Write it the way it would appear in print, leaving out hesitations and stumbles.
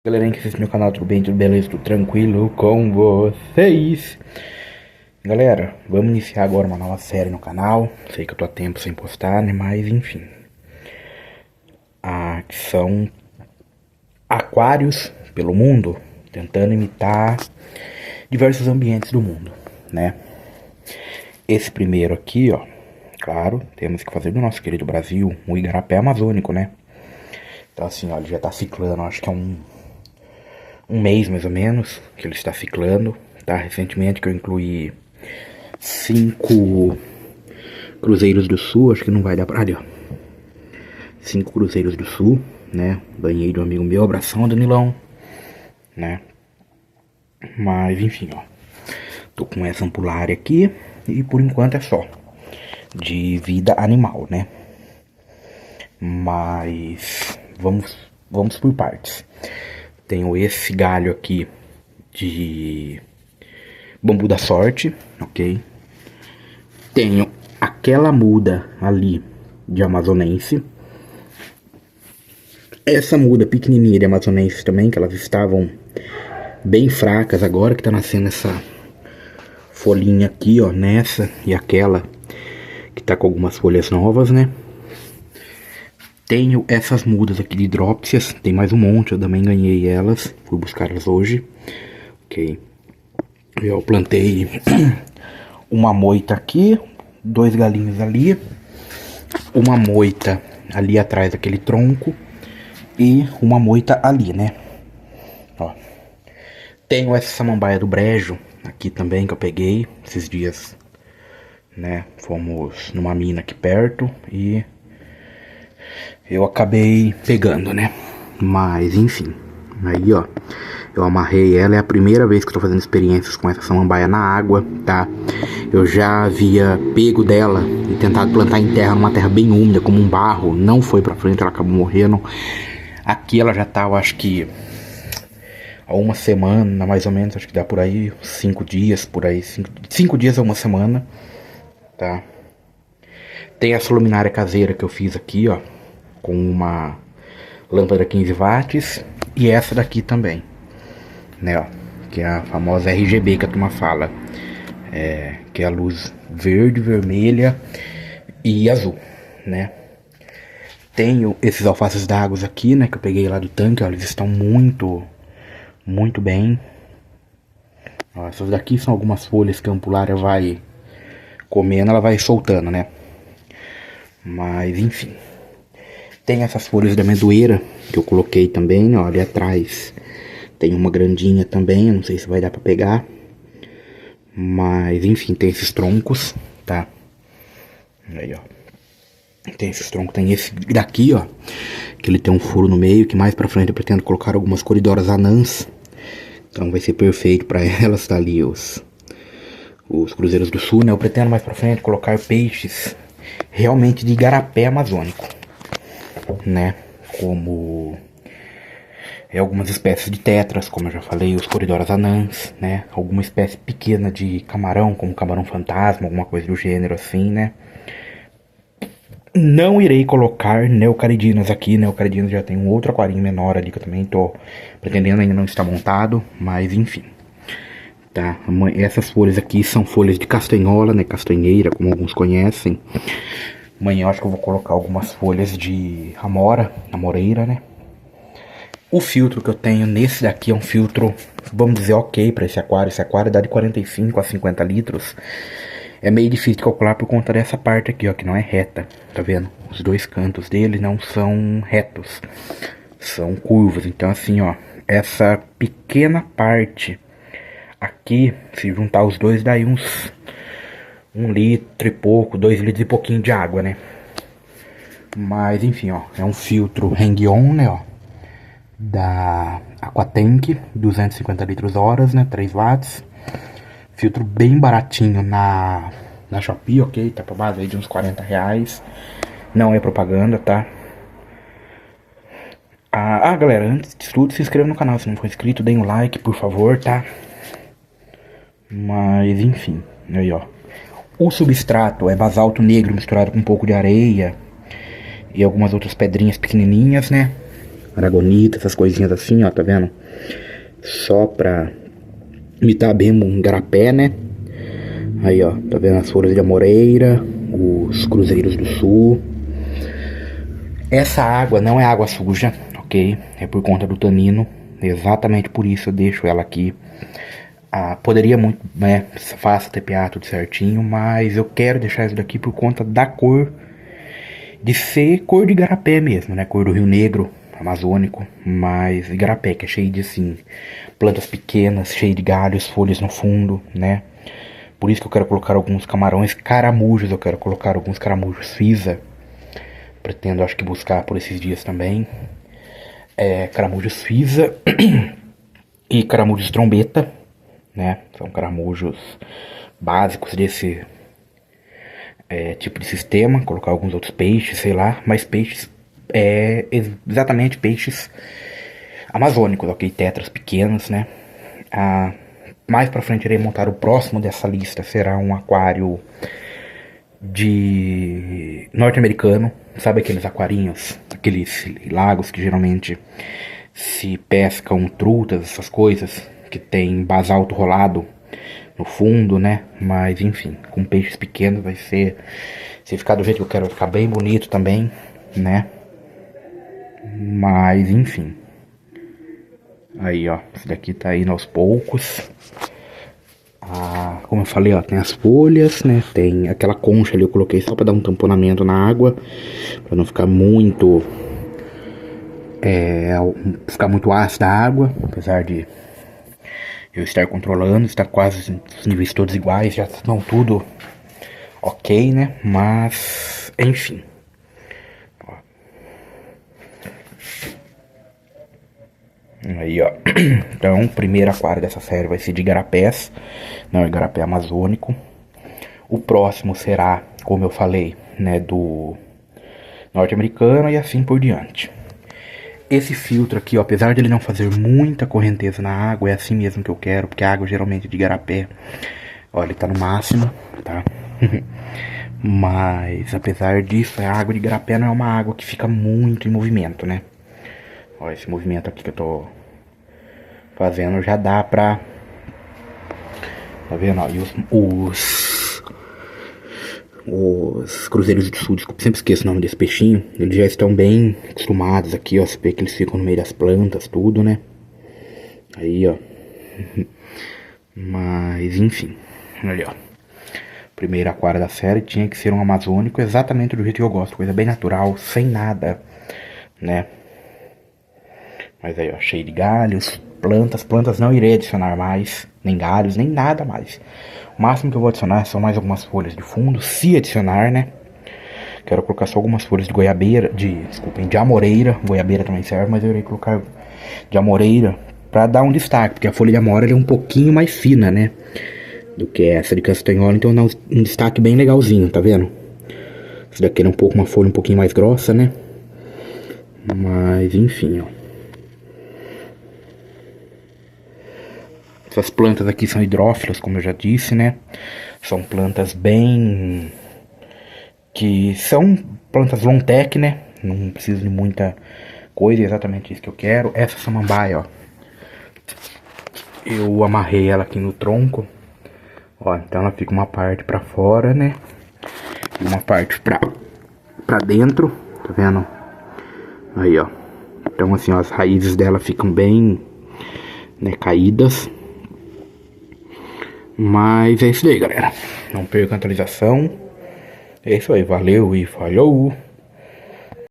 Galerinha que assiste meu canal, tudo bem, tudo beleza, tudo tranquilo com vocês? Galera, vamos iniciar agora uma nova série no canal. Sei que eu tô há tempo sem postar, né, mas enfim. Que são aquários pelo mundo, tentando imitar diversos ambientes do mundo, né? Esse primeiro aqui, ó, claro, temos que fazer do nosso querido Brasil, o igarapé amazônico, né? Então assim, ó, ele já tá ciclando, acho que é um mês mais ou menos que ele está ciclando, tá? Recentemente que eu incluí 5 cruzeiros do sul, acho que não vai dar pra ali, ó. 5 cruzeiros do sul, né? Banhei de um amigo meu, abração, Danilão, né? Mas enfim, ó, tô com essa ampulária aqui e por enquanto é só de vida animal, né? Mas vamos por partes. Tenho esse galho aqui de bambu da sorte, ok? Tenho aquela muda ali de amazonense. Essa muda pequenininha de amazonense também, que elas estavam bem fracas agora, que tá nascendo essa folhinha aqui, ó, nessa e aquela que tá com algumas folhas novas, né? Tenho essas mudas aqui de hidrópsias, tem mais um monte, eu também ganhei elas, fui buscar elas hoje, ok? Eu plantei uma moita aqui, 2 galinhos ali, uma moita ali atrás daquele tronco e uma moita ali, né? Ó. Tenho essa samambaia do brejo aqui também que eu peguei esses dias, né? Fomos numa mina aqui perto e eu acabei pegando, né? Mas enfim, aí ó, eu amarrei ela, é a primeira vez que eu tô fazendo experiências com essa samambaia na água, tá? Eu já havia pego dela e tentado plantar em terra, numa terra bem úmida, como um barro, não foi pra frente, ela acabou morrendo. Aqui ela já tá, eu acho que há uma semana, mais ou menos, acho que dá por aí, 5 dias, por aí, 5 dias a uma semana, tá? Tem essa luminária caseira que eu fiz aqui, ó, com uma lâmpada 15 watts e essa daqui também, né, ó, que é a famosa RGB que a turma fala, que é a luz verde, vermelha e azul, né. Tenho esses alfaces d'água aqui, né, que eu peguei lá do tanque, ó, eles estão muito bem. Ó, essas daqui são algumas folhas que a ampulária vai comendo, ela vai soltando, né, mas enfim. Tem essas folhas de amendoeira que eu coloquei também, ó, ali atrás. Tem uma grandinha também, eu não sei se vai dar pra pegar. Mas, enfim, tem esses troncos, tá? Aí, ó. Tem esses troncos, tem esse daqui, ó. Que ele tem um furo no meio, que mais pra frente eu pretendo colocar algumas coridoras anãs. Então vai ser perfeito pra elas, tá ali os cruzeiros do sul, né? Eu pretendo mais pra frente colocar peixes realmente de igarapé amazônico, né, como algumas espécies de tetras, como eu já falei, os coridoras anãs, né, alguma espécie pequena de camarão, como camarão fantasma, alguma coisa do gênero assim, né. Não irei colocar neocaridinas aqui, neocaridinas já tem um outro aquarinho menor ali que eu também tô pretendendo, ainda não está montado, mas enfim. Tá, essas folhas aqui são folhas de castanhola, né, castanheira, como alguns conhecem. Amanhã eu acho que eu vou colocar algumas folhas de amora, amoreira, né? O filtro que eu tenho nesse daqui é um filtro, vamos dizer, ok para esse aquário. Esse aquário dá de 45 a 50 litros. É meio difícil de calcular por conta dessa parte aqui, ó, que não é reta. Tá vendo? Os dois cantos dele não são retos, são curvos. Então assim, ó, essa pequena parte aqui, se juntar os dois, dá aí uns 1 litro e pouco, 2 litros e pouquinho de água, né? Mas enfim, ó, é um filtro hang-on, né, ó, da Aquatank, 250 litros horas, né, 3 watts. Filtro bem baratinho na Shopee, ok? Tá pra base aí de uns 40 reais. Não é propaganda, tá? Galera, antes de tudo, se inscreva no canal se não for inscrito, deem um like, por favor, tá? Mas enfim, aí ó. O substrato é basalto negro misturado com um pouco de areia e algumas outras pedrinhas pequenininhas, né? aragonita, essas coisinhas assim, ó, tá vendo? Só pra imitar bem um igarapé, né? Aí, ó, tá vendo as folhas de amoreira, os cruzeiros do sul. Essa água não é água suja, ok? É por conta do tanino. Exatamente por isso eu deixo ela aqui. Poderia muito, né? Faça TPA tudo certinho, mas eu quero deixar isso daqui por conta da cor. De ser cor de igarapé mesmo, né? Cor do Rio Negro, amazônico. Mas igarapé, que é cheio de, assim, plantas pequenas, cheio de galhos, folhas no fundo, né? Por isso que eu quero colocar alguns camarões caramujos. Eu quero colocar alguns caramujos Fisa. Pretendo, acho que, buscar por esses dias também. Caramujos Fisa e caramujos trombeta, né? São caramujos básicos desse tipo de sistema. Colocar alguns outros peixes, sei lá. Mas peixes, exatamente peixes amazônicos, ok? Tetras pequenos, né? Mais pra frente irei montar o próximo dessa lista. Será um aquário de norte-americano. Sabe aqueles aquarinhos, aqueles lagos que geralmente se pescam trutas, essas coisas, que tem basalto rolado no fundo, né? Mas enfim, com peixes pequenos vai ser, se ficar do jeito que eu quero, vai ficar bem bonito também, né? Mas enfim. Aí, ó, esse daqui tá indo aos poucos. Como eu falei, ó, tem as folhas, né? Tem aquela concha ali, eu coloquei só pra dar um tamponamento na água, pra não ficar muito ácida a água, apesar de eu estar controlando, está quase os níveis todos iguais, já estão tudo ok, né? Mas, enfim. Ó. Aí, ó. Então, o primeiro aquário dessa série vai ser de igarapés, não igarapé amazônico. O próximo será, como eu falei, né, do norte-americano e assim por diante. Esse filtro aqui, ó, apesar de ele não fazer muita correnteza na água, é assim mesmo que eu quero, porque a água geralmente é de igarapé, ó, ele tá no máximo, tá? Mas, apesar disso, a água de igarapé não é uma água que fica muito em movimento, né? Ó, esse movimento aqui que eu tô fazendo já dá pra... Tá vendo, ó? E os cruzeiros do sul, desculpa, sempre esqueço o nome desse peixinho. Eles já estão bem acostumados aqui, ó. Você vê que eles ficam no meio das plantas, tudo, né? Aí, ó. Mas, enfim. Olha, ó. Primeiro aquário da série tinha que ser um amazônico, exatamente do jeito que eu gosto. Coisa bem natural, sem nada, né? Mas aí, ó, cheio de galhos, plantas não irei adicionar mais, nem galhos, nem nada mais. O máximo que eu vou adicionar são mais algumas folhas de fundo, se adicionar, né? Quero colocar só algumas folhas de goiabeira, de amoreira, goiabeira também serve, mas eu irei colocar de amoreira pra dar um destaque, porque a folha de amora ela é um pouquinho mais fina, né? Do que essa de castanhola, então dá um destaque bem legalzinho, tá vendo? Essa daqui é uma folha um pouquinho mais grossa, né? Mas, enfim, ó. Essas plantas aqui são hidrófilas, como eu já disse, né? São plantas que são plantas long tech, né? Não precisa de muita coisa, é exatamente isso que eu quero. Essa samambaia, ó. Eu amarrei ela aqui no tronco. Ó, então ela fica uma parte pra fora, né? E uma parte pra dentro, tá vendo? Aí, ó. Então assim, ó, as raízes dela ficam bem, né, caídas. Mas é isso aí, galera. Não perca a atualização. É isso aí, valeu e falhou!